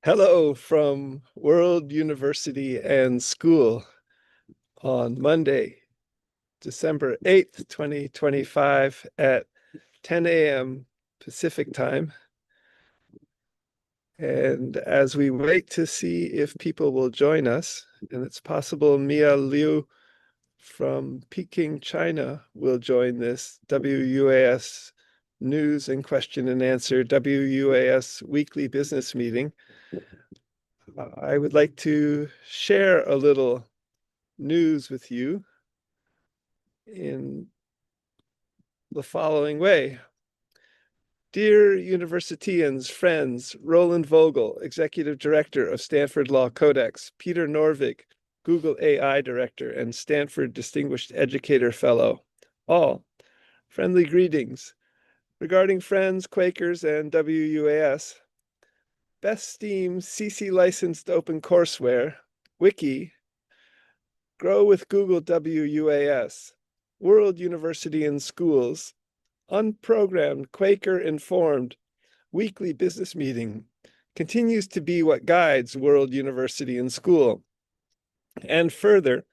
Hello from World University and School on Monday, December 8th, 2025 at 10 a.m. Pacific time. And as we wait to see if people will join us, and it's possible Mia Liu from Peking, China will join this WUAS News and Question and Answer WUAS weekly business meeting. I would like to share a little news with you in the following way. Dear Universitians, friends, Roland Vogel, Executive Director of Stanford Law Codex, Peter Norvig, Google AI Director and Stanford Distinguished Educator Fellow, all friendly greetings. Regarding friends, Quakers, and WUAS, Best Steam CC licensed OpenCourseWare, Wiki, Grow with Google WUAS, World University and Schools, Unprogrammed, Quaker-informed weekly business meeting continues to be what guides World University and School. And further,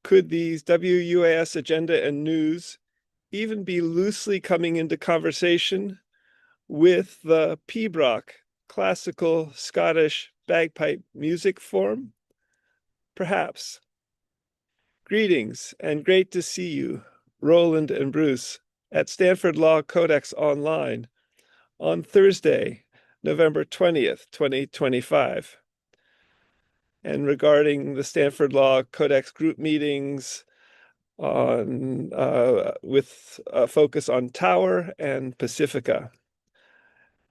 could these WUAS agenda and news even be loosely coming into conversation with the Pibroch, classical Scottish bagpipe music form? Perhaps. Greetings, and great to see you, Roland and Bruce, at Stanford Law Codex Online on Thursday, November 20th, 2025. And regarding the Stanford Law Codex group meetings on with a focus on Tower and Pacifica.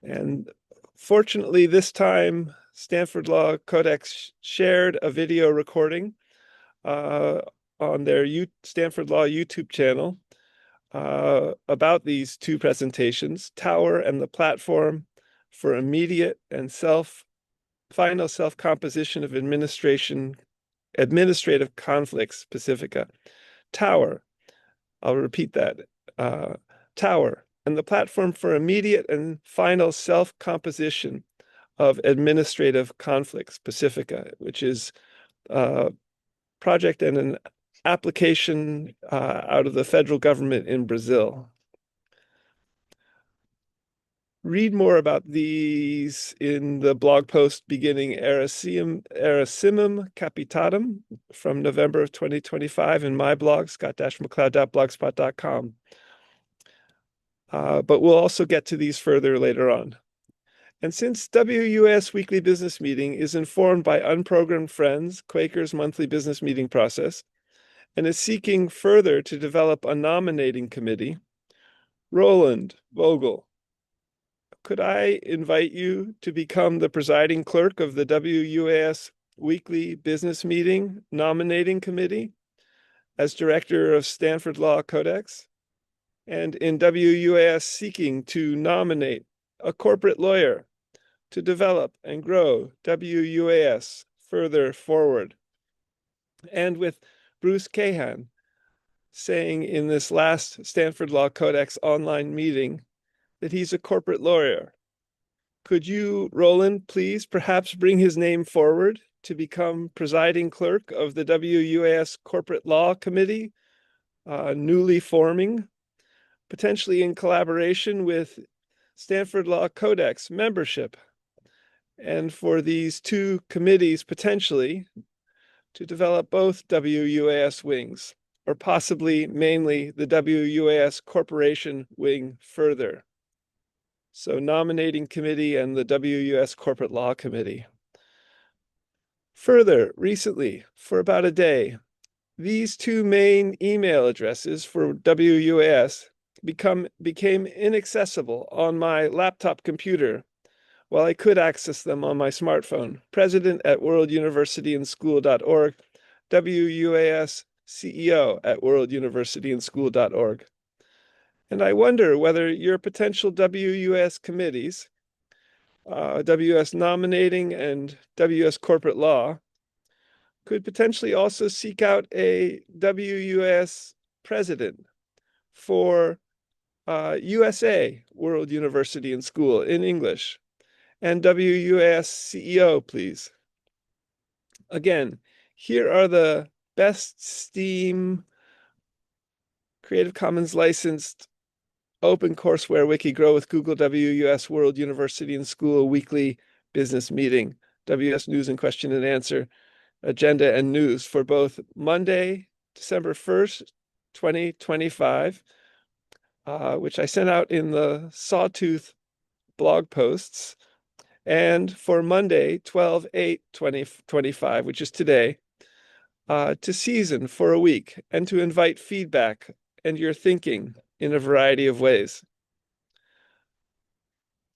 And fortunately, this time, Stanford Law Codex shared a video recording on their Stanford Law YouTube channel about these two presentations, Tower and the Platform for Immediate and Final Self-Composition of Administrative Conflicts, Pacifica. Tower, I'll repeat that, Tower and the Platform for Immediate and Final Self-Composition of Administrative Conflicts, Pacifica, which is a project and an application out of the federal government in Brazil. Read more about these in the blog post beginning Erissimum Capitatum from November of 2025 in my blog, scott-mccloud.blogspot.com. But we'll also get to these further later on. And since WUAS Weekly Business Meeting is informed by unprogrammed friends, Quaker's monthly business meeting process, and is seeking further to develop a nominating committee, Roland Vogel, could I invite you to become the presiding clerk of the WUAS Weekly Business Meeting Nominating Committee as director of Stanford Law Codex, and in WUAS seeking to nominate a corporate lawyer to develop and grow WUAS further forward. And with Bruce Kahan saying in this last Stanford Law Codex online meeting that he's a corporate lawyer. Could you, Roland, please perhaps bring his name forward to become presiding clerk of the WUAS Corporate Law Committee, newly forming, potentially in collaboration with Stanford Law Codex membership, and for these two committees potentially to develop both WUAS wings, or possibly mainly the WUAS Corporation wing further. So nominating committee and the WUAS Corporate Law Committee. Further, recently, for about a day, these two main email addresses for WUAS became inaccessible on my laptop computer while I could access them on my smartphone. president@worlduniversityandschool.org, WUAS CEO at worlduniversityandschool.org. And I wonder whether your potential WUAS committees, WUAS nominating and WUAS corporate law, could potentially also seek out a WUAS president for USA, World University and School in English, and WUAS CEO, please. Again, here are the best Steam Creative Commons licensed OpenCourseWare Wiki Grow with Google WUS World University and School weekly business meeting, WS News and Question and Answer, agenda and news for both Monday, December 1st, 2025, which I sent out in the Sawtooth blog posts, and for Monday, 12/8/2025, which is today, to season for a week and to invite feedback and your thinking in a variety of ways.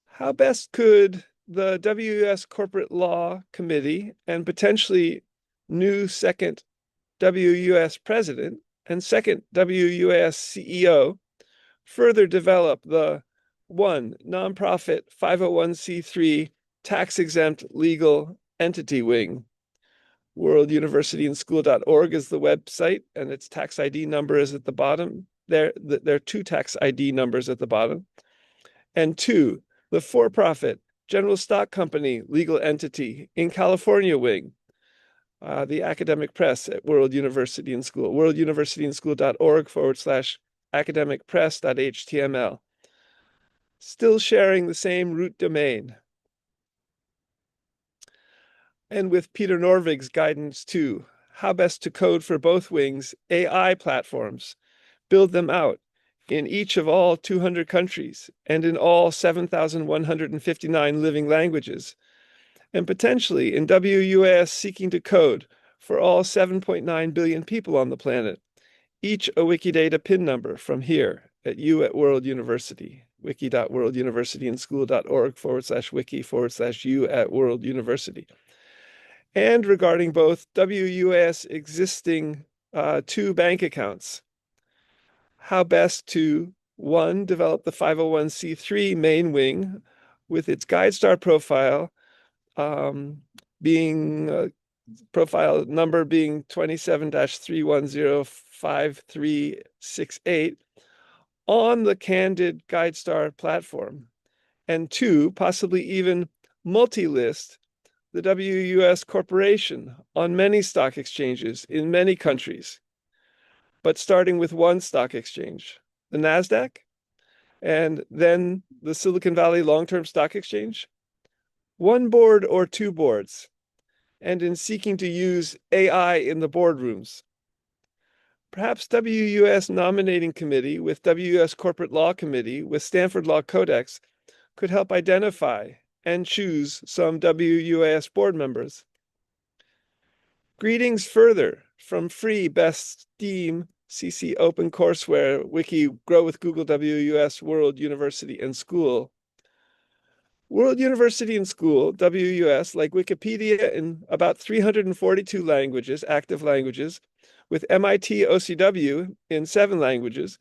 How best could the WUS Corporate Law Committee and potentially new second WUS president and second WUS CEO further develop the one nonprofit 501c3 tax-exempt legal entity wing? worlduniversityandschool.org is the website, and its tax ID number is at the bottom. There are two tax ID numbers at the bottom. And two, the for-profit General Stock Company legal entity in California wing, the academic press at World University and School, worlduniversityandschool.org/academicpress.html. Still sharing the same root domain. And with Peter Norvig's guidance too, how best to code for both wings AI platforms, build them out in each of all 200 countries and in all 7,159 living languages, and potentially in WUAS seeking to code for all 7.9 billion people on the planet, each a Wikidata PIN number from here at World University, wiki.worlduniversityandschool.org/wiki/u@World University. And regarding both WUAS existing two bank accounts, how best to, one, develop the 501c3 main wing with its GuideStar profile being profile number being 27-3105368 on the Candid GuideStar platform, and two, possibly even multi-list the WUS Corporation on many stock exchanges in many countries, but starting with one stock exchange, the NASDAQ, and then the Silicon Valley Long-Term Stock Exchange, one board or two boards, and in seeking to use AI in the boardrooms. Perhaps WUS Nominating Committee with WUS Corporate Law Committee with Stanford Law Codex could help identify and choose some WUAS board members. Greetings further from free best Steam CC OpenCourseWare Wiki Grow with Google WUS World University and School. World University and School, WUS, like Wikipedia in about 342 languages, active languages, with MIT OCW in 7 languages,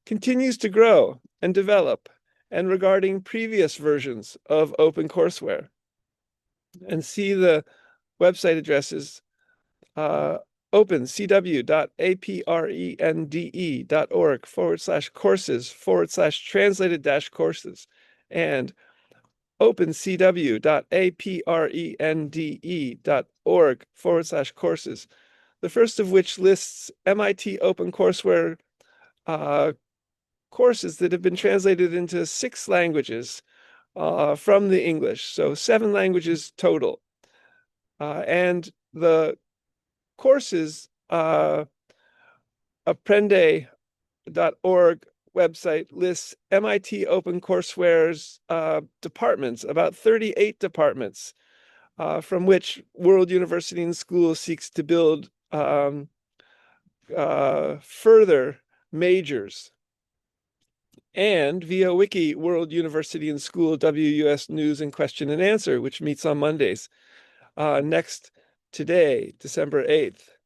continues to grow and develop, and regarding previous versions of OpenCourseWare. And see the website addresses opencwprende.org/courses/translated-courses and opencwprende.org/courses, the first of which lists MIT OpenCourseWare courses that have been translated into 6 languages from the English, so 7 languages total. And the courses Aprende.org website lists MIT OpenCourseWare's departments, about 38 departments, from which World University and School seeks to build further majors. And via Wiki, World University and School WUS News and Question and Answer, which meets on Mondays. Next today, December 8th,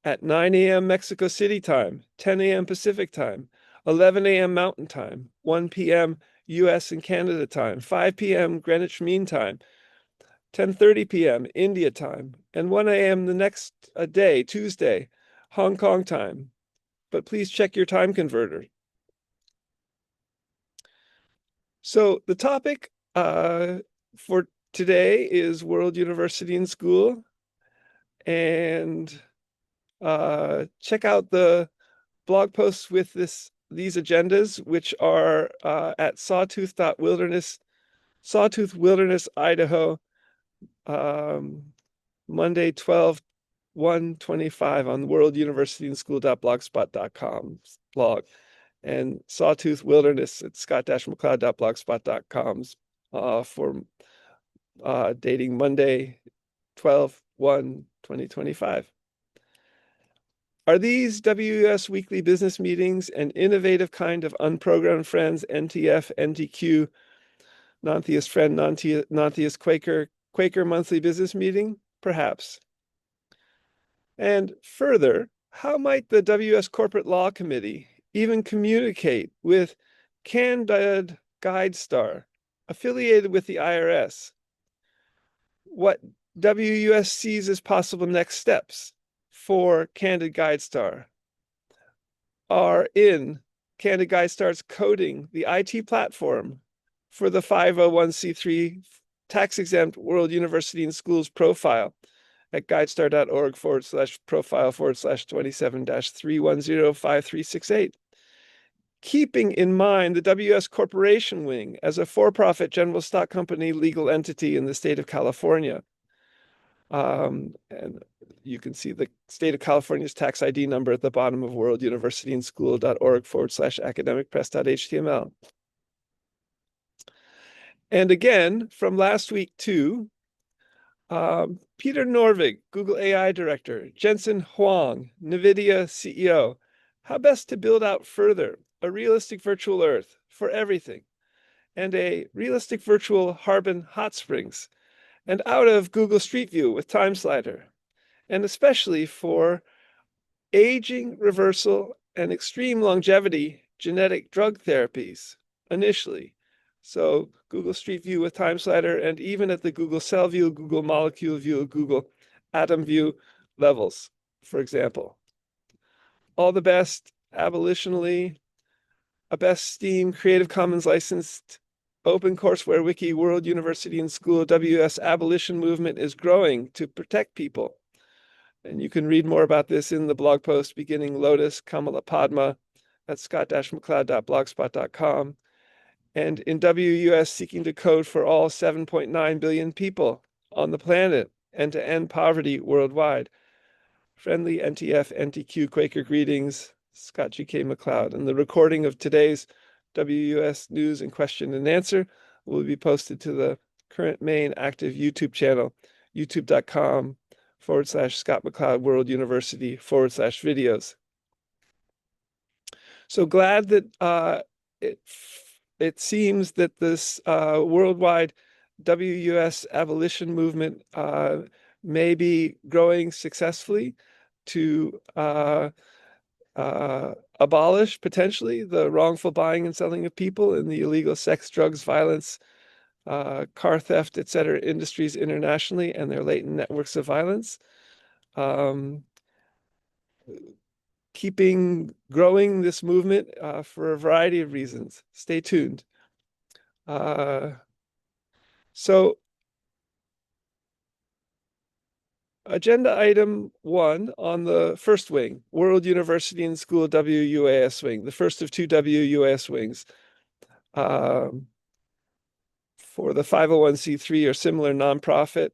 at 9 a.m. Mexico City time, 10 a.m. Pacific time, 11 a.m. Mountain time, 1 p.m. US and Canada time, 5 p.m. Greenwich Mean Time, 10:30 p.m. India time, and 1 a.m. the next day, Tuesday, Hong Kong time. But please check your time converter. So the topic for today is World University and School. And check out the blog posts with these agendas, which are at Sawtooth Wilderness, Idaho, Monday, 12/1/25 on World University and School.blogspot.com blog, and Sawtooth Wilderness at scott-mccloud.blogspot.com for dating Monday, 12/1/2025. Are these WUS weekly business meetings an innovative kind of unprogrammed friends, NTF, NTQ, non-theist friend, non-theist Quaker monthly business meeting? Perhaps. And further, how might the WS Corporate Law Committee even communicate with Candid GuideStar, affiliated with the IRS? What WUS sees as possible next steps for Candid GuideStar are in Candid GuideStar's coding the IT platform for the 501c3 tax-exempt World University and Schools profile at guidestar.org/profile/27-3105368. Keeping in mind the WS Corporation Wing as a for-profit general stock company legal entity in the state of California. And you can see the state of California's tax ID number at the bottom of worlduniversityandschool.org/academicpress.html. And again, from last week too, Peter Norvig, Google AI Director, Jensen Huang, NVIDIA CEO, how best to build out further a realistic virtual Earth for everything, and a realistic virtual Harbin Hot Springs, and out of Google Street View with Time Slider, and especially for aging reversal and extreme longevity genetic drug therapies initially. So Google Street View with Time Slider, and even at the Google Cell View, Google Molecule View, Google Atom View levels, for example. All the best, abolitionally, a best Steam, Creative Commons licensed, open courseware wiki, World University and School WS abolition movement is growing to protect people. And you can read more about this in the blog post beginning Lotus Kamala Padma at scott-mccloud.blogspot.com. And in WUS seeking to code for all 7.9 billion people on the planet and to end poverty worldwide. Friendly NTF, NTQ Quaker greetings, Scott G.K. McCloud. And the recording of today's WUS news and question and answer will be posted to the current main active YouTube channel, youtube.com/Scott McCloud World University /videos. So glad that it seems that this worldwide WUS abolition movement may be growing successfully to abolish potentially the wrongful buying and selling of people in the illegal sex, drugs, violence, car theft, etc. industries internationally and their latent networks of violence. Growing this movement for a variety of reasons. Stay tuned. So agenda item 1 on the first wing, World University and School WUAS wing, the first of 2 WUAS wings. For the 501c3 or similar nonprofit,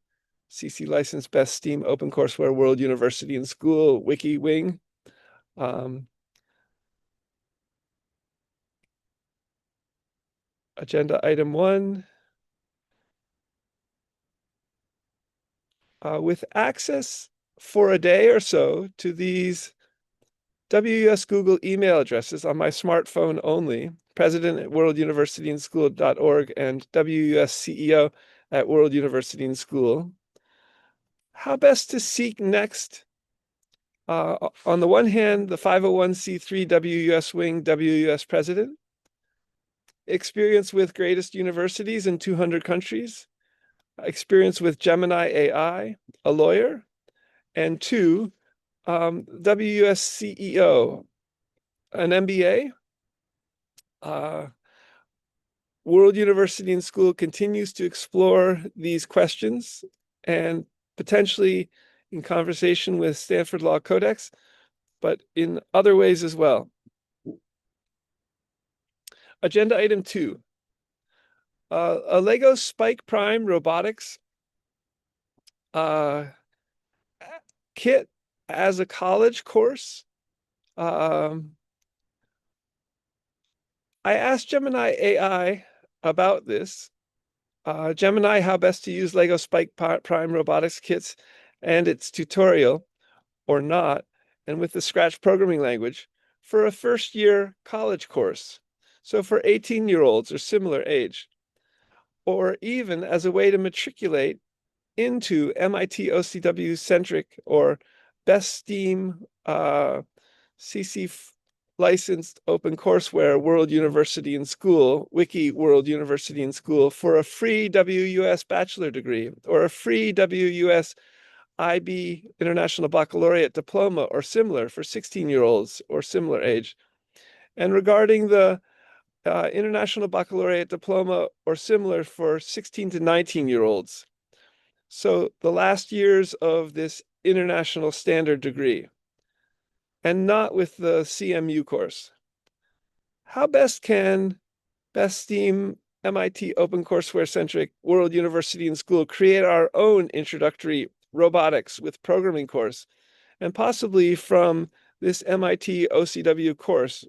CC license best Steam open courseware World University and School wiki wing. Agenda item 1. With access for a day or so to these WUS Google email addresses on my smartphone only, president at worlduniversityandschool.org and WUS CEO at World University and School, how best to seek next? On the one hand, the 501c3 WUS wing WUS president, experience with greatest universities in 200 countries, experience with Gemini AI, a lawyer, and 2, WUS CEO, an MBA, World University and School continues to explore these questions and potentially in conversation with Stanford Law Codex, but in other ways as well. Agenda item 2. A LEGO Spike Prime robotics kit as a college course. I asked Gemini AI about this. Gemini, how best to use LEGO Spike Prime robotics kits and its tutorial, or not, and with the Scratch programming language for a first-year college course. So for 18-year-olds or similar age, or even as a way to matriculate into MIT OCW-centric or Best Steam CC licensed OpenCourseWare World University and School, Wiki World University and School, for a free WUS bachelor degree or a free WUS IB International Baccalaureate diploma or similar for 16-year-olds or similar age. And regarding the International Baccalaureate diploma or similar for 16 to 19-year-olds. So the last years of this international standard degree, and not with the CMU course. How best can Best Steam MIT OpenCourseWare-centric World University and School create our own introductory robotics with programming course, and possibly from this MIT OCW course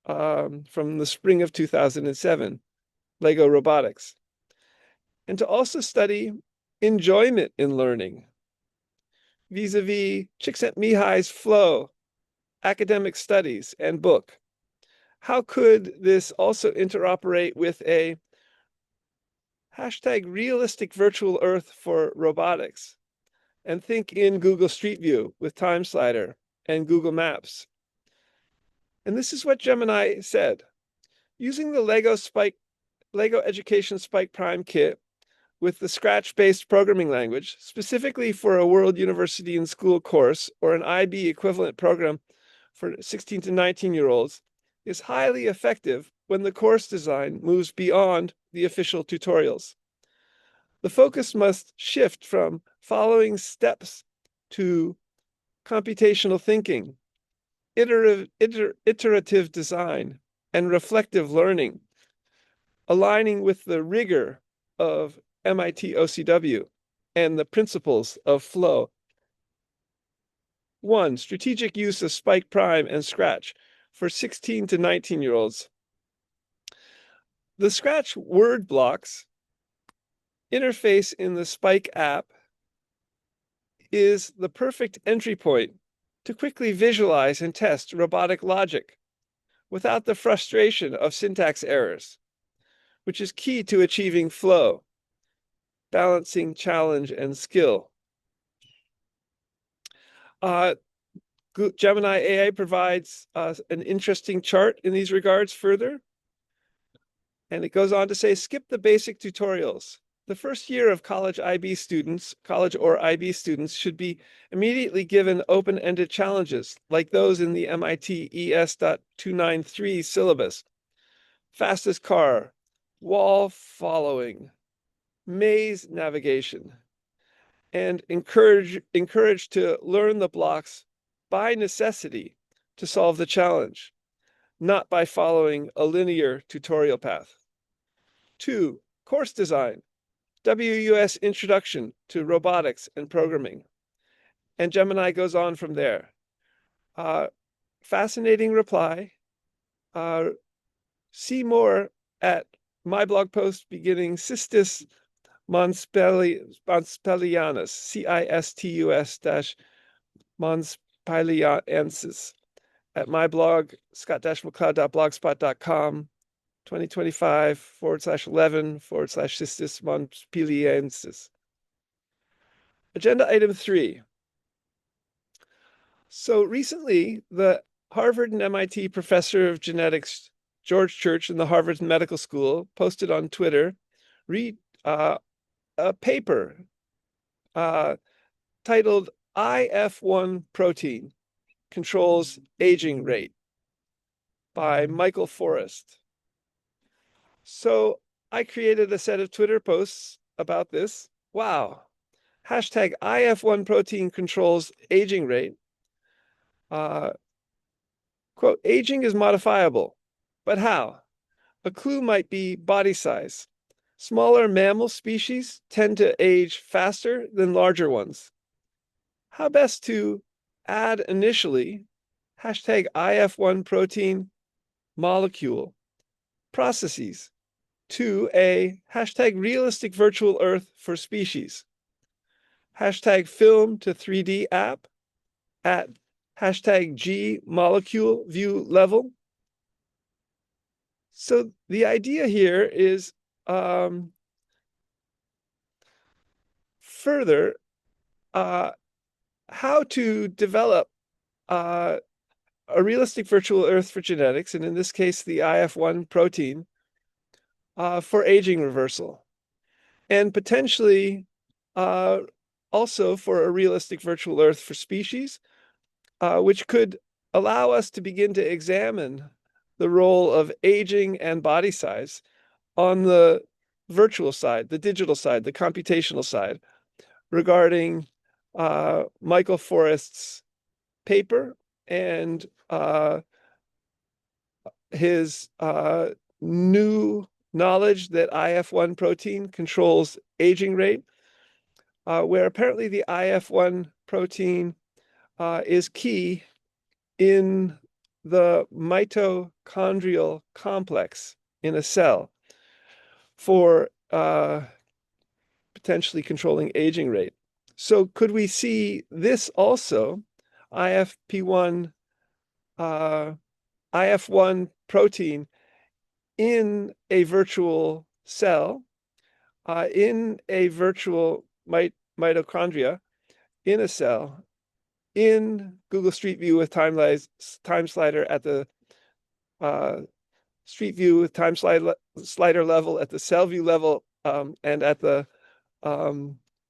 from the spring of 2007, LEGO Robotics, and to also study enjoyment in learning vis-a-vis Csikszentmihalyi's Flow, academic studies, and book. How could this also interoperate with a hashtag realistic virtual earth for robotics? And think in Google Street View with Time Slider and Google Maps. And this is what Gemini said. Using the LEGO Education Spike Prime kit with the Scratch-based programming language, specifically for a World University and School course or an IB equivalent program for 16 to 19-year-olds, is highly effective when the course design moves beyond the official tutorials. The focus must shift from following steps to computational thinking, iterative design, and reflective learning, aligning with the rigor of MIT OCW and the principles of flow. 1. Strategic use of Spike Prime and Scratch for 16 to 19-year-olds. The Scratch word blocks interface in the Spike app is the perfect entry point to quickly visualize and test robotic logic without the frustration of syntax errors, which is key to achieving flow, balancing challenge and skill. Gemini AI provides an interesting chart in these regards further. And it goes on to say, skip the basic tutorials. The first year of college or IB students should be immediately given open-ended challenges like those in the MIT ES.293 syllabus. Fastest car, wall following, maze navigation, and encouraged to learn the blocks by necessity to solve the challenge, not by following a linear tutorial path. 2. Course design. WUS Introduction to Robotics and Programming. And Gemini goes on from there. Fascinating reply. See more at my blog post beginning Cistus Monspelianus, CISTUS-Monspelianensis, at my blog, scott-mccloud.blogspot.com, 2025/11/Cistus Monspelianensis. Agenda item 3. So recently, the Harvard and MIT professor of genetics, George Church in the Harvard Medical School, posted on Twitter, a paper titled IF1 Protein Controls Aging Rate by Michael Forrest. So I created a set of Twitter posts about this. Wow. Hashtag IF1 protein controls aging rate. Quote, aging is modifiable, but how? A clue might be body size. Smaller mammal species tend to age faster than larger ones. How best to add initially hashtag IF1 protein molecule processes to a hashtag realistic virtual Earth for species, hashtag film to 3D app at hashtag G molecule view level. So the idea here is further how to develop a realistic virtual Earth for genetics, and in this case, the IF1 protein for aging reversal, and potentially also for a realistic virtual Earth for species, which could allow us to begin to examine the role of aging and body size on the virtual side, the digital side, the computational side, regarding Michael Forrest's paper and his new knowledge that IF1 protein controls aging rate, where apparently the IF1 protein is key in the mitochondrial complex in a cell for potentially controlling aging rate. So could we see this also, IF1 protein in a virtual cell, in a virtual mitochondria, in a cell, in Google Street View with time slider at the Street View with time slider level, at the cell view level, and at the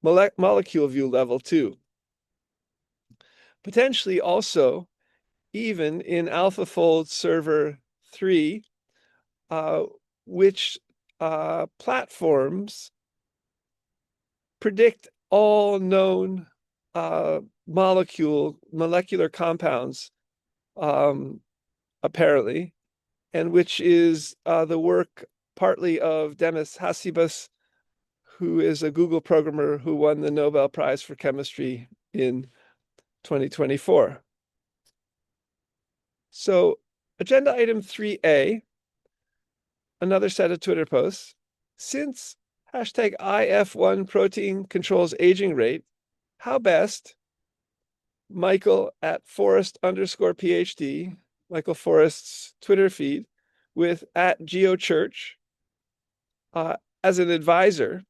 molecule view level too. Potentially also even in AlphaFold Server 3, which platforms predict all known molecular compounds, apparently, and which is the work partly of Demis Hassabis, who is a Google programmer who won the Nobel Prize for Chemistry in 2024. So agenda item 3A, another set of Twitter posts. Since hashtag IF1 protein controls aging rate, how best Michael at Forrest_PhD, Michael Forrest's Twitter feed, with at GeoChurch as an advisor,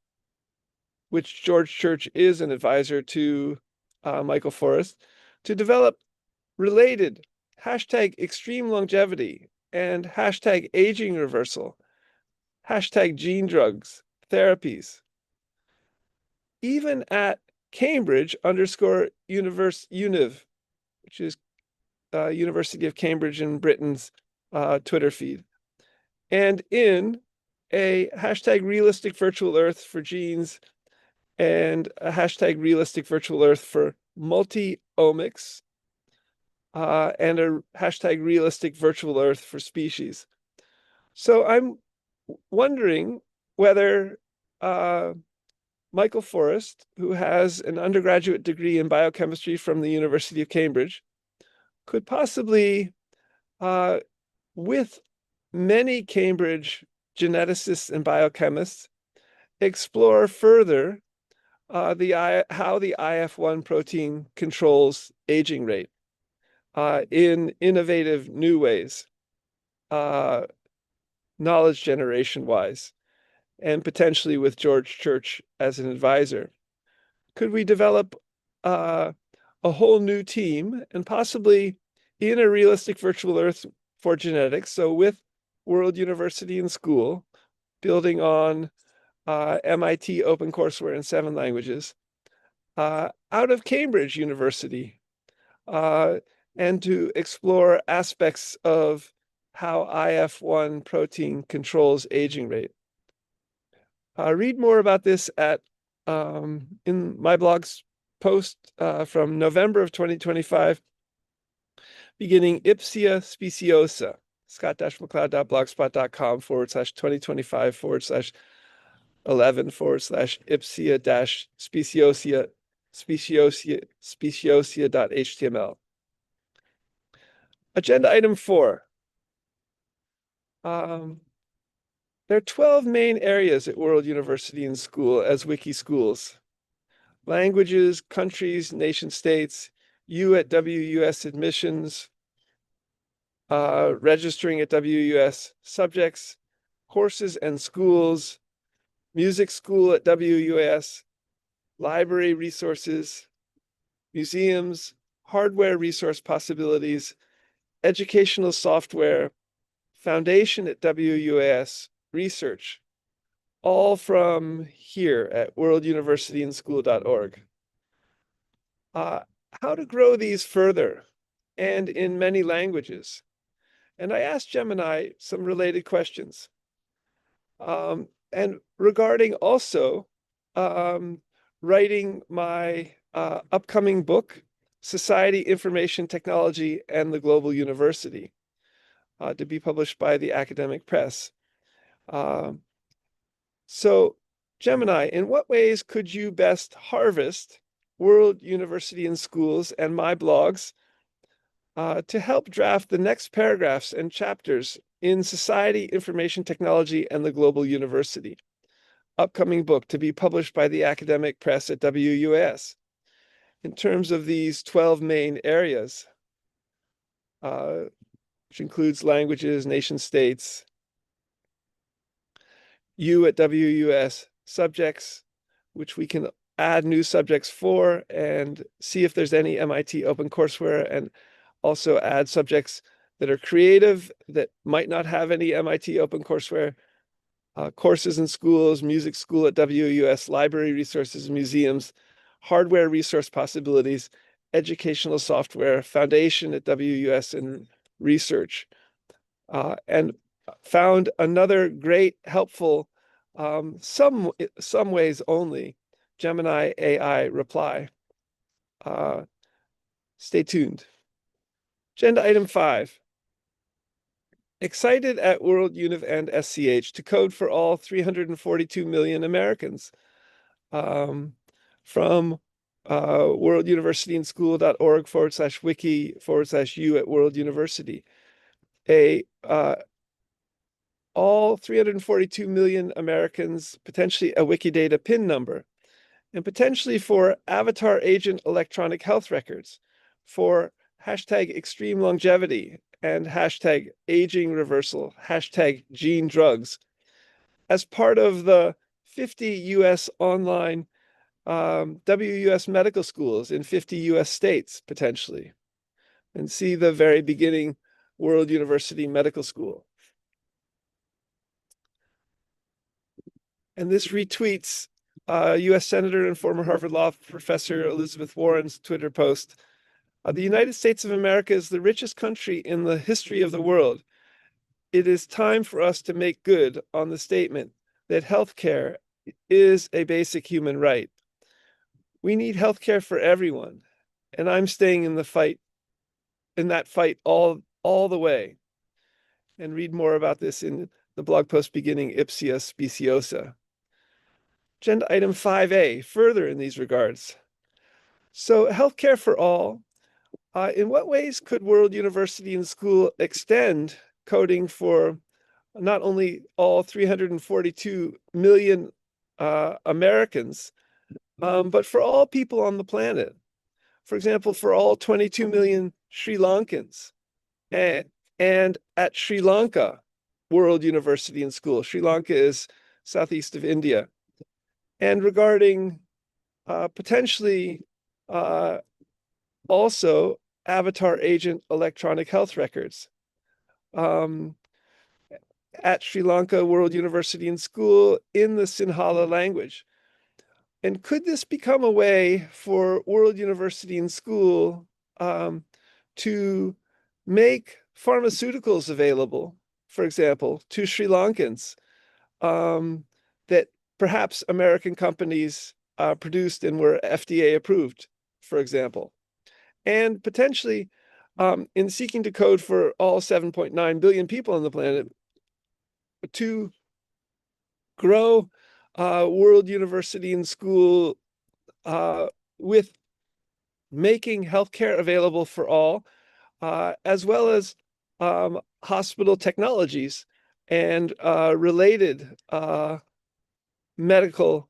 which George Church is an advisor to Michael Forrest, to develop related hashtag extreme longevity and hashtag aging reversal, hashtag gene drugs, therapies. Even at Cambridge_Univ, which is University of Cambridge in Britain's Twitter feed, and in a hashtag realistic virtual Earth for genes and a hashtag realistic virtual Earth for multi-omics, and a hashtag realistic virtual Earth for species. So I'm wondering whether Michael Forrest, who has an undergraduate degree in biochemistry from the University of Cambridge, could possibly, with many Cambridge geneticists and biochemists, explore further how the IF1 protein controls aging rate in innovative new ways, knowledge generation wise, and potentially with George Church as an advisor. Could we develop a whole new team, and possibly in a realistic virtual Earth for genetics, so with World University and School, building on MIT OpenCourseWare in 7 languages, out of Cambridge University, and to explore aspects of how IF1 protein controls aging rate. Read more about this at in my blog's post from November of 2025, beginning Ipsia Speciosa, scott-mccloud.blogspot.com/2025/11/ipsia-speciosia.html. Agenda item 4. There are 12 main areas at World University and School as Wiki Schools: languages, countries, nation states, you at WUS admissions, registering at WUS, subjects, courses and schools, music school at WUS, library resources, museums, hardware resource possibilities, educational software, foundation at WUS, research, all from here at worlduniversityandschool.org. How to grow these further and in many languages. And I asked Gemini some related questions. And regarding also writing my upcoming book, Society, Information Technology, and the Global University, to be published by the Academic Press. So, Gemini, in what ways could you best harvest World University and Schools and my blogs to help draft the next paragraphs and chapters in Society, Information Technology, and the Global University, upcoming book to be published by the Academic Press at WUS, in terms of these 12 main areas, which includes languages, nation states, you at WUS, subjects, which we can add new subjects for and see if there's any MIT OpenCourseWare, and also add subjects that are creative that might not have any MIT OpenCourseWare, courses in schools, music school at WUS, library resources and museums, hardware resource possibilities, educational software, foundation at WUS, and research. And found another great, helpful, some ways only, Gemini AI reply. Stay tuned. Agenda item 5. Excited at World Univ and SCH to code for all 342 million Americans. From worlduniversityandschool.org/wiki/u at World University. All 342 million Americans, potentially a Wikidata PIN number, and potentially for avatar agent electronic health records, for hashtag extreme longevity and hashtag aging reversal, hashtag gene drugs, as part of the 50 US online WUS medical schools in 50 US states, potentially, and see the very beginning World University Medical School. And this retweets US Senator and former Harvard Law professor Elizabeth Warren's Twitter post. The United States of America is the richest country in the history of the world. It is time for us to make good on the statement that healthcare is a basic human right. We need healthcare for everyone, and I'm staying in that fight all the way. And read more about this in the blog post beginning Ipsia Speciosa. Agenda item 5A, further in these regards. So, healthcare for all. In what ways could World University and School extend coding for not only all 342 million Americans, but for all people on the planet? For example, for all 22 million Sri Lankans, and at Sri Lanka World University and School. Sri Lanka is southeast of India. And regarding potentially also avatar agent electronic health records, at Sri Lanka World University and School in the Sinhala language. And could this become a way for World University and School to make pharmaceuticals available, for example, to Sri Lankans, that perhaps American companies produced and were FDA approved, for example. And potentially, in seeking to code for all 7.9 billion people on the planet, to grow World University and School with making healthcare available for all, as well as hospital technologies and related medical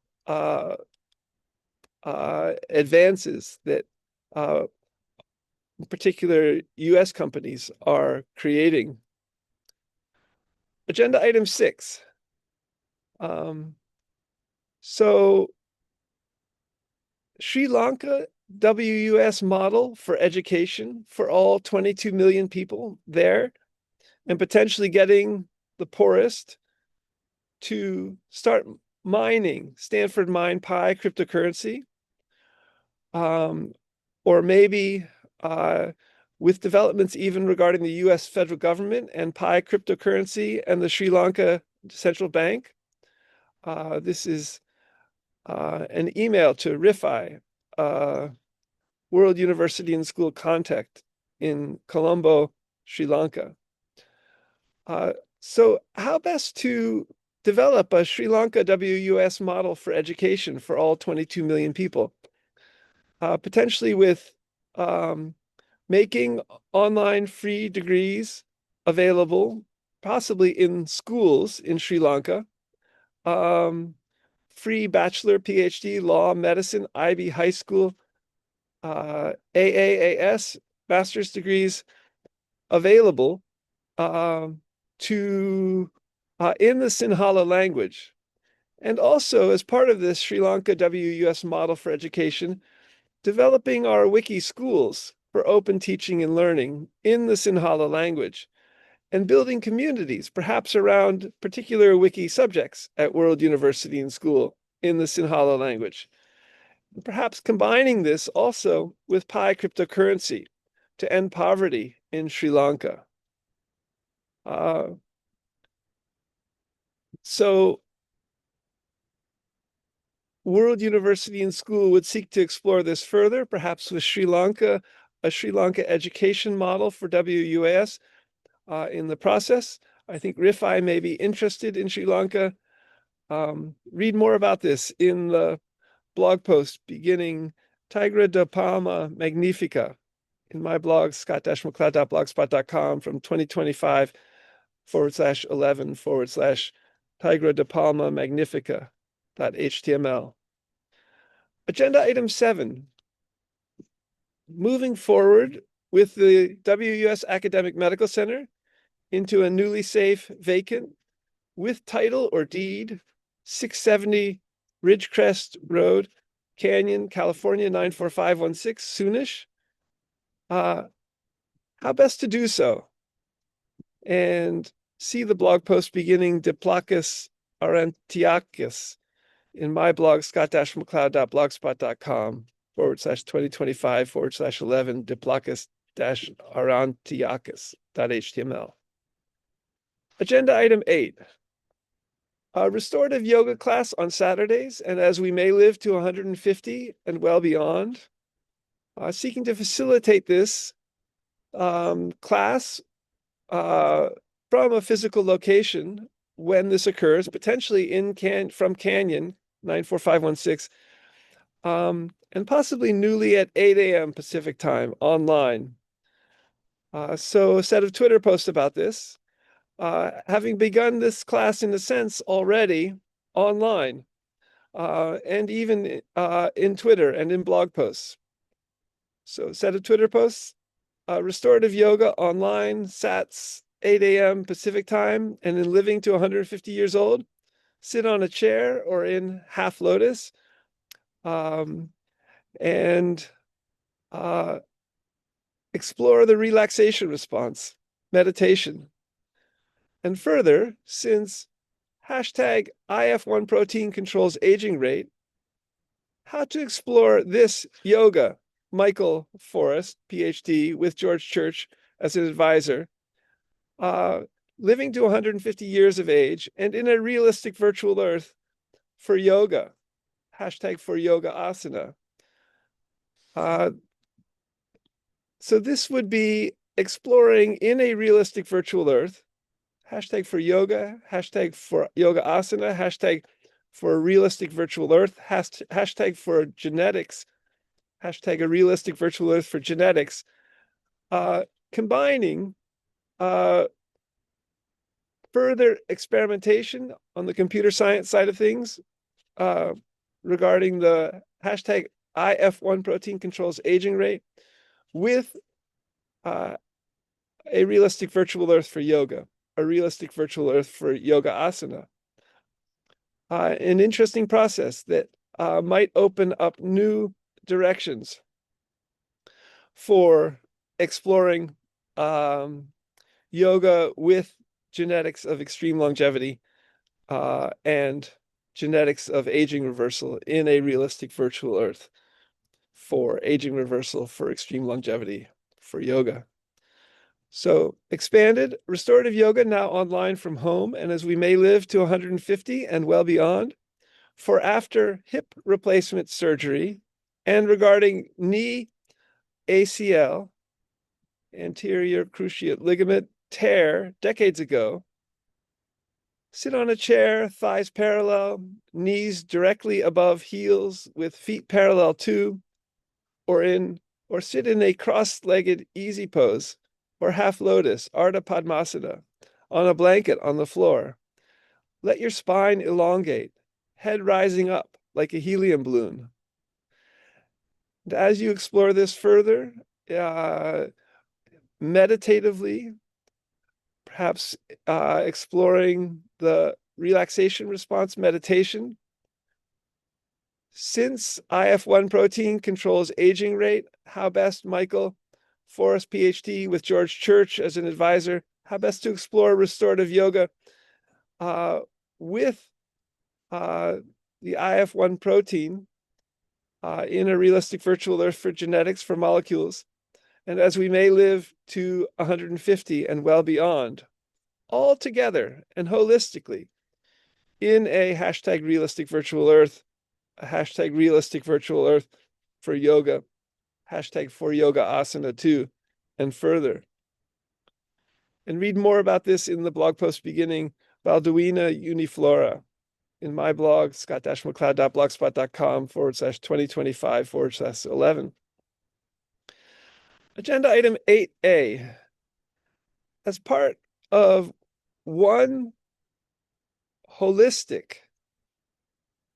advances that particular US companies are creating. Agenda item 6. So Sri Lanka WUS model for education for all 22 million people there, and potentially getting the poorest to start mining Stanford Mine Pi cryptocurrency, or maybe with developments even regarding the US federal government and Pi cryptocurrency and the Sri Lanka Central Bank. This is an email to RIFI, World University and School Contact in Colombo, Sri Lanka. So how best to develop a Sri Lanka WUS model for education for all 22 million people? Potentially with making online free degrees available, possibly in schools in Sri Lanka, free bachelor, PhD, law, medicine, IB, high school, AAAS, master's degrees available to in the Sinhala language. And also, as part of this Sri Lanka WUS model for education, developing our wiki schools for open teaching and learning in the Sinhala language, and building communities, perhaps around particular wiki subjects at World University and School in the Sinhala language. And perhaps combining this also with Pi cryptocurrency to end poverty in Sri Lanka. So World University and School would seek to explore this further, perhaps with Sri Lanka, a Sri Lanka education model for WUAS in the process. I think RIFI may be interested in Sri Lanka. Read more about this in the blog post beginning Tigra de Palma Magnifica in my blog, scott-mccloud.blogspot.com from 2025/11/Tigra de Palma Magnifica.html. Agenda item 7, moving forward with the WUS Academic Medical Center into a newly safe, vacant, with title or deed, 670 Ridgecrest Road, Canyon, California, 94516, soonish. How best to do so? And see the blog post beginning Diplacus Aurantiacus in my blog, scott-mccloud.blogspot.com/2025/11 Diplacus-Aurantiacus.html. Agenda item 8. A restorative yoga class on Saturdays, and as we may live to 150 and well beyond, seeking to facilitate this class from a physical location when this occurs, potentially from Canyon, 94516, and possibly newly at 8 a.m. Pacific time online. So a set of Twitter posts about this, having begun this class in a sense already online, and even in Twitter and in blog posts. So a set of Twitter posts, restorative yoga online, SATs, 8 a.m. Pacific time, and in living to 150 years old, sit on a chair or in half lotus, and explore the relaxation response, meditation. And further, since hashtag IF1 protein controls aging rate, how to explore this yoga, Michael Forrest, PhD, with George Church as an advisor, living to 150 years of age and in a realistic virtual earth, for yoga, hashtag for yoga asana. So this would be exploring in a realistic virtual earth, hashtag for yoga, hashtag for yoga asana, hashtag for a realistic virtual earth, hashtag for genetics, hashtag a realistic virtual earth for genetics, combining further experimentation on the computer science side of things regarding the hashtag IF1 protein controls aging rate with a realistic virtual earth for yoga, a realistic virtual earth for yoga asana. An interesting process that might open up new directions for exploring yoga with genetics of extreme longevity and genetics of aging reversal in a realistic virtual earth for aging reversal for extreme longevity for yoga. So expanded restorative yoga now online from home, and as we may live to 150 and well beyond, for after hip replacement surgery and regarding knee ACL, anterior cruciate ligament tear decades ago, sit on a chair, thighs parallel, knees directly above heels with feet parallel to, or sit in a cross-legged easy pose or half lotus, Ardha Padmasana, on a blanket on the floor. Let your spine elongate, head rising up like a helium balloon. And as you explore this further, meditatively, perhaps exploring the relaxation response meditation. Since IF1 protein controls aging rate, how best, Michael Forrest, PhD, with George Church as an advisor, how best to explore restorative yoga with the IF1 protein in a realistic virtual earth for genetics for molecules. And as we may live to 150 and well beyond, all together and holistically in a hashtag realistic virtual earth, a hashtag realistic virtual earth for yoga, hashtag for yoga asana too, and further. And read more about this in the blog post beginning Balduina Uniflora in my blog, scott-mccloud.blogspot.com/2025/11. Agenda item 8A. As part of one holistic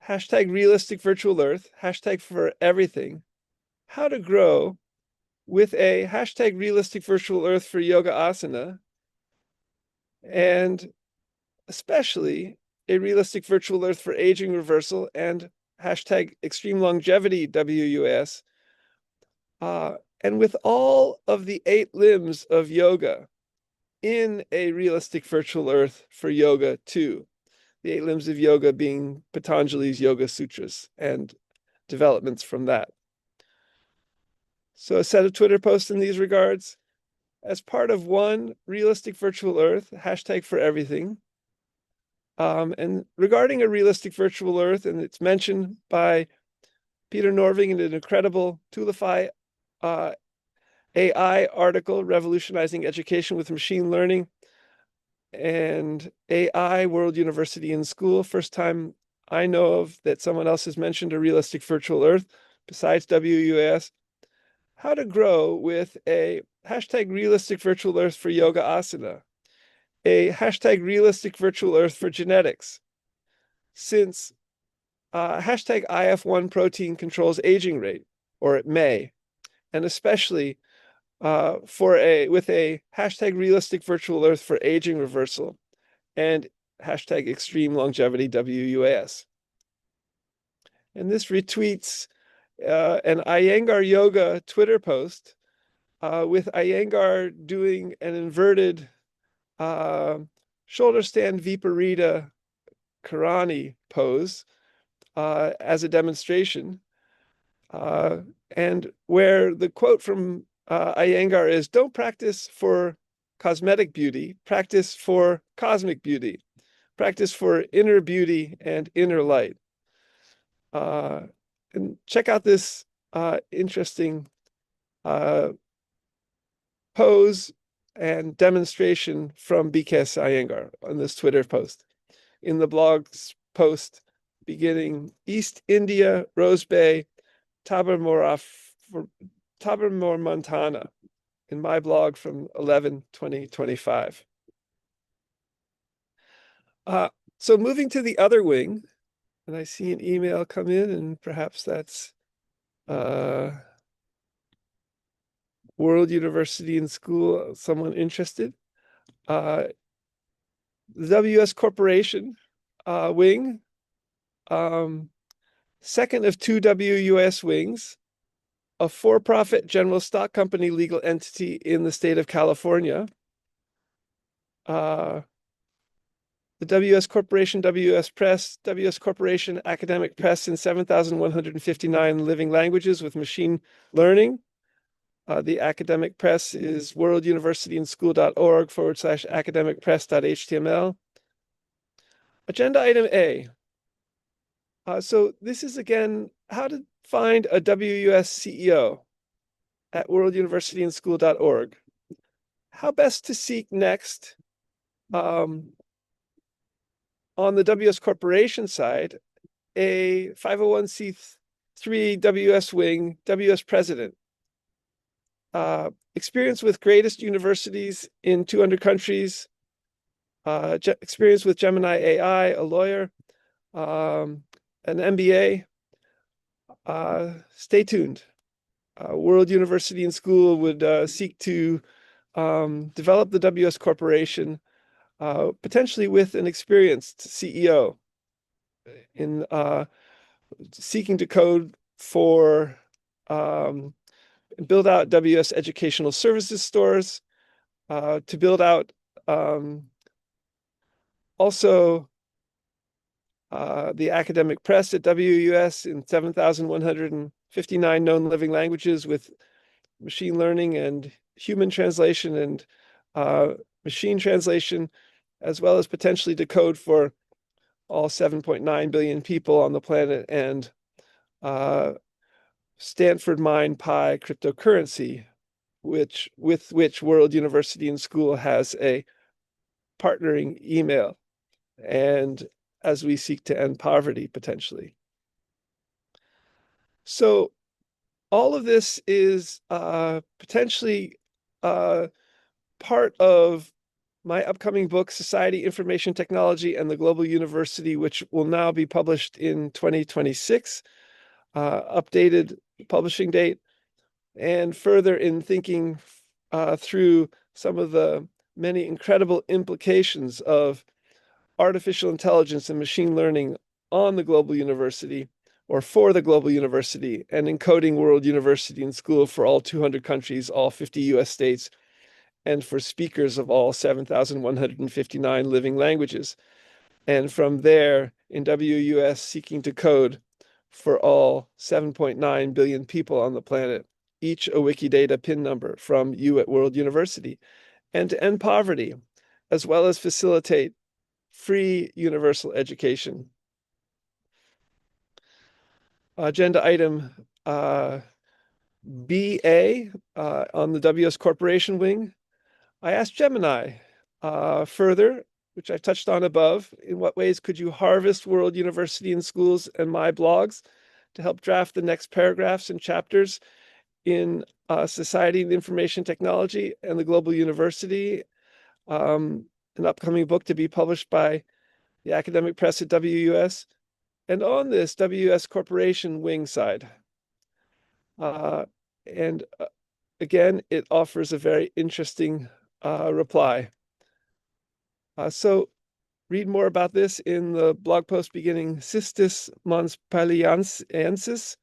hashtag realistic virtual earth, hashtag for everything, how to grow with a hashtag realistic virtual earth for yoga asana, and especially a realistic virtual earth for aging reversal and hashtag extreme longevity WUS, and with all of the 8 limbs of yoga in a realistic virtual earth for yoga too. The 8 limbs of yoga being Patanjali's Yoga Sutras and developments from that. So a set of Twitter posts in these regards. As part of one realistic virtual earth, hashtag for everything. And regarding a realistic virtual earth, and it's mentioned by Peter Norvig in an incredible Toolify AI article, Revolutionizing Education with Machine Learning and AI, World University and School. First time I know of that someone else has mentioned a realistic virtual earth besides WUS. How to grow with a hashtag realistic virtual earth for yoga asana, a hashtag realistic virtual earth for genetics, since hashtag IF1 protein controls aging rate, or it may, and especially with a hashtag realistic virtual earth for aging reversal and hashtag extreme longevity WUAS. And this retweets an Iyengar Yoga Twitter post with Iyengar doing an inverted shoulder stand Viparita Karani pose as a demonstration, and where the quote from Iyengar is, "Don't practice for cosmetic beauty, practice for cosmic beauty, practice for inner beauty and inner light." And check out this interesting pose and demonstration from BKS Iyengar on this Twitter post. In the blog's post beginning East India, Rose Bay, Tabermore, Montana, in my blog from 11/20/25. So moving to the other wing, and I see an email come in, and perhaps that's World University and School, someone interested. The WS Corporation wing, second of two WUS wings, a for-profit general stock company legal entity in the state of California. The WS Corporation, WS Press, WS Corporation Academic Press in 7,159 living languages with machine learning. The academic press is worlduniversityandschool.org/academicpress.html. Agenda item A. So this is again how to find a WUS CEO at worlduniversityandschool.org. How best to seek next on the WS Corporation side, a 501c3 WS wing, WS president. Experience with greatest universities in 200 countries, experience with Gemini AI, a lawyer, an MBA. Stay tuned. World University and School would seek to develop the WS Corporation, potentially with an experienced CEO in seeking to code for build out WS educational services stores, to build out also the academic press at WUS in 7,159 known living languages with machine learning and human translation and machine translation, as well as potentially decode for all 7.9 billion people on the planet, and Stanford Mine Pi cryptocurrency, with which World University and School has a partnering email, and as we seek to end poverty potentially. So all of this is potentially part of my upcoming book, Society, Information Technology, and the Global University, which will now be published in 2026, updated publishing date, and further in thinking through some of the many incredible implications of artificial intelligence and machine learning on the global university, or for the global university, and encoding World University and School for all 200 countries, all 50 US states, and for speakers of all 7,159 living languages. And from there, in WUS, seeking to code for all 7.9 billion people on the planet, each a Wikidata PIN number from you at World University, and to end poverty, as well as facilitate free universal education. Agenda item BA on the WS Corporation wing. I asked Gemini further, which I touched on above, in what ways could you harvest World University and Schools and my blogs to help draft the next paragraphs and chapters in Society and Information Technology and the Global University, an upcoming book to be published by the academic press at WUS, and on this WS Corporation wing side. And again, it offers a very interesting reply. So read more about this in the blog post beginning Cistis Mons Paliensis,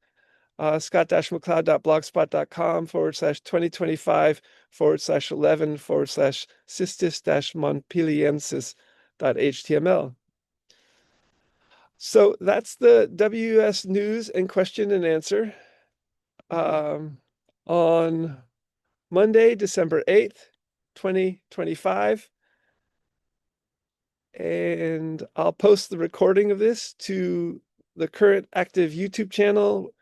scott-mccloud.blogspot.com/2025/cistis-montpeliensis.html. So that's the WS news and question and answer on Monday, December 8th, 2025. And I'll post the recording of this to the current active YouTube channel,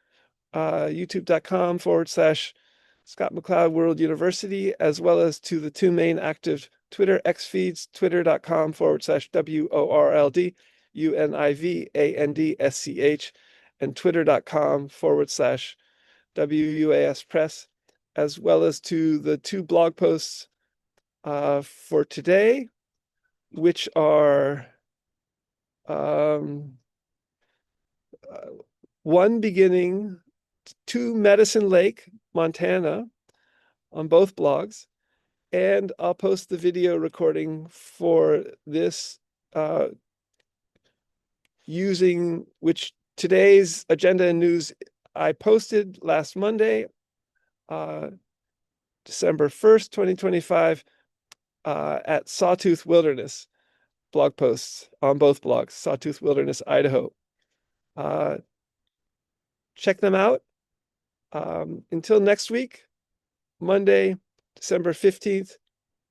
youtube.com/Scott McLeod World University, as well as to the two main active Twitter X feeds, twitter.com/WORLD UNIVANDSCH and twitter.com/WUAS Press, as well as to the two blog posts for today, which are one beginning to Medicine Lake, Montana, on both blogs. And I'll post the video recording for this using which today's agenda and news I posted last Monday, December 1st, 2025, at Sawtooth Wilderness blog posts on both blogs, Sawtooth Wilderness, Idaho. Check them out. Until next week, Monday, December 15th,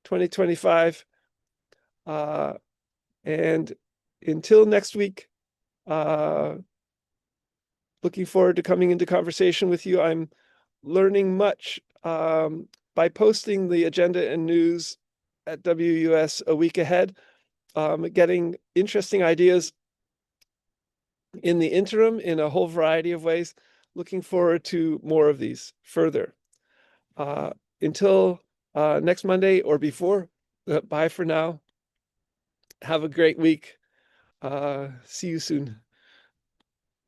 2025. And until next week, looking forward to coming into conversation with you. I'm learning much by posting the agenda and news at WUS a week ahead, getting interesting ideas in the interim in a whole variety of ways. Looking forward to more of these further. Until next Monday or before, bye for now. Have a great week. See you soon.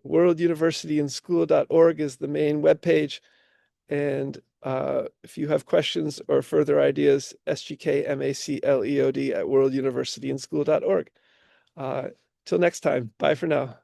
worlduniversityandschool.org is the main webpage. And if you have questions or further ideas, SGKMACLEOD at worlduniversityandschool.org. Till next time, bye for now.